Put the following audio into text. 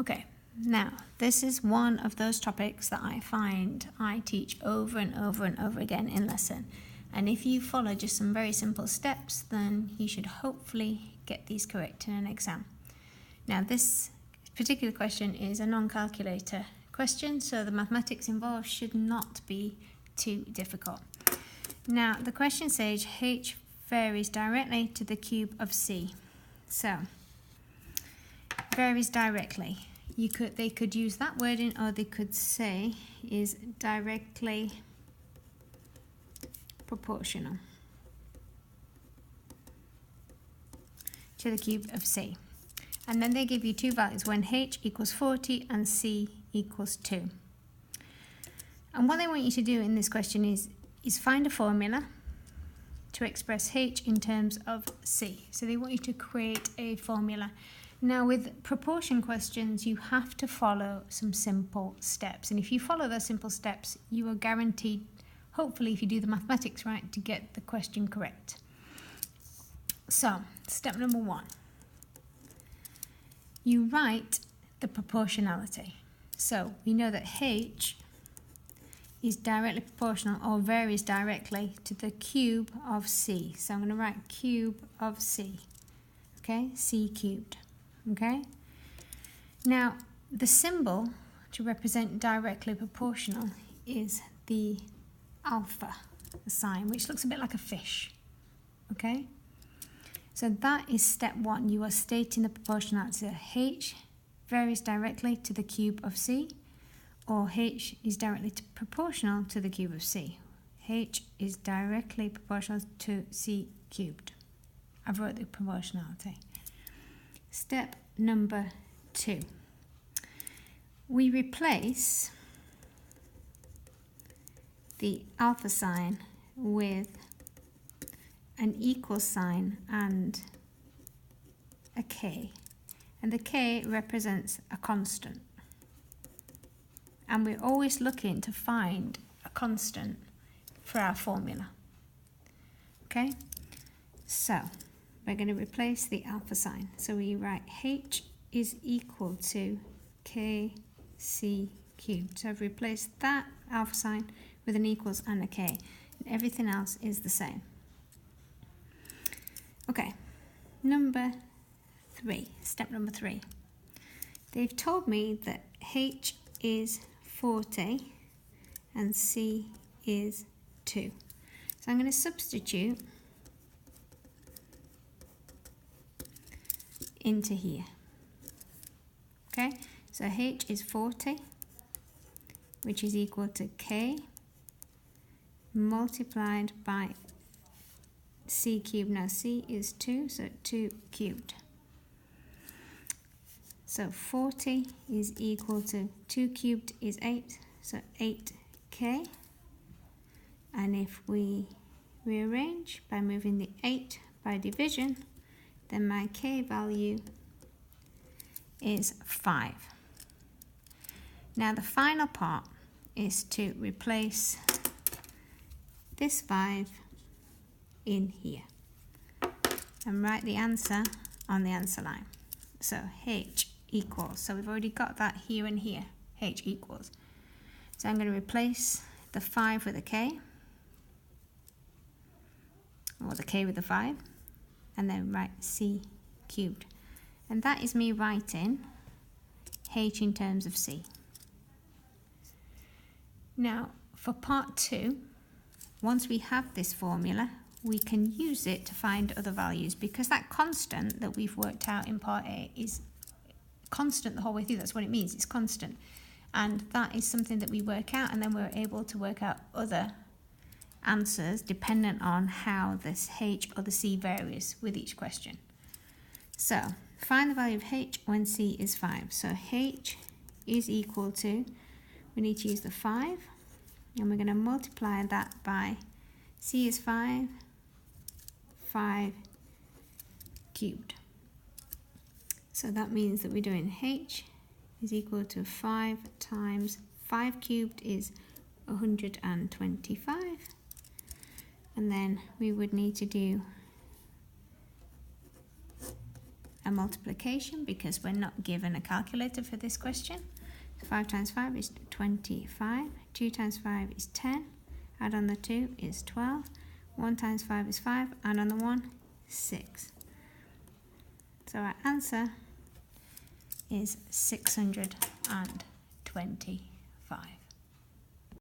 Okay, now this is one of those topics that I find I teach over and over and over again in lesson. And if you follow just some very simple steps, then you should hopefully get these correct in an exam. Now this particular question is a non-calculator question, so the mathematics involved should not be too difficult. Now the question says h varies directly to the cube of c. So varies directly. They could use that wording, or they could say is directly proportional to the cube of c. And then they give you two values when h equals 40 and c equals 2. And what they want you to do in this question is find a formula to express h in terms of c. So they want you to create a formula. Now with proportion questions, you have to follow some simple steps. And if you follow those simple steps, you are guaranteed, hopefully if you do the mathematics right, to get the question correct. So step number 1. You write the proportionality. So we know that h is directly proportional or varies directly to the cube of c. So I'm going to write cube of c, okay, c cubed, okay. Now the symbol to represent directly proportional is the alpha sign, which looks a bit like a fish, okay. So that is step 1. You are stating the proportionality. h varies directly to the cube of c, or h is directly proportional to the cube of c. h is directly proportional to c cubed. I've wrote the proportionality. Step number 2. We replace the alpha sign with an equal sign and a k, and the k represents a constant, and we're always looking to find a constant for our formula. Okay, so we're going to replace the alpha sign, so we write h is equal to kc cubed. So I've replaced that alpha sign with an equals and a k, and everything else is the same. Okay, step number 3. They've told me that h is 40 and c is 2. So I'm going to substitute into here. Okay, so h is 40, which is equal to k multiplied by c cubed. Now c is 2, so 2 cubed. So 40 is equal to 2 cubed is 8, so 8k. And if we rearrange by moving the 8 by division, then my k value is 5. Now the final part is to replace this 5 in here and write the answer on the answer line. So h equals, so we've already got that here and here, h equals. So I'm going to replace the 5 with a k, or the k with the 5, and then write c cubed. And that is me writing h in terms of c. Now for part 2, once we have this formula, we can use it to find other values, because that constant that we've worked out in part A is constant the whole way through. That's what it means, it's constant. And that is something that we work out, and then we're able to work out other answers dependent on how this h or the c varies with each question. So find the value of h when c is 5. So h is equal to, we need to use the 5, and we're going to multiply that by c is 5 cubed. So that means that we're doing h is equal to 5 times 5 cubed is 125, and then we would need to do a multiplication because we're not given a calculator for this question. 5 times 5 is 25, 2 times 5 is 10, add on the 2 is 12, 1 times 5 is 5, add on the 1, 6. So our answer is 625.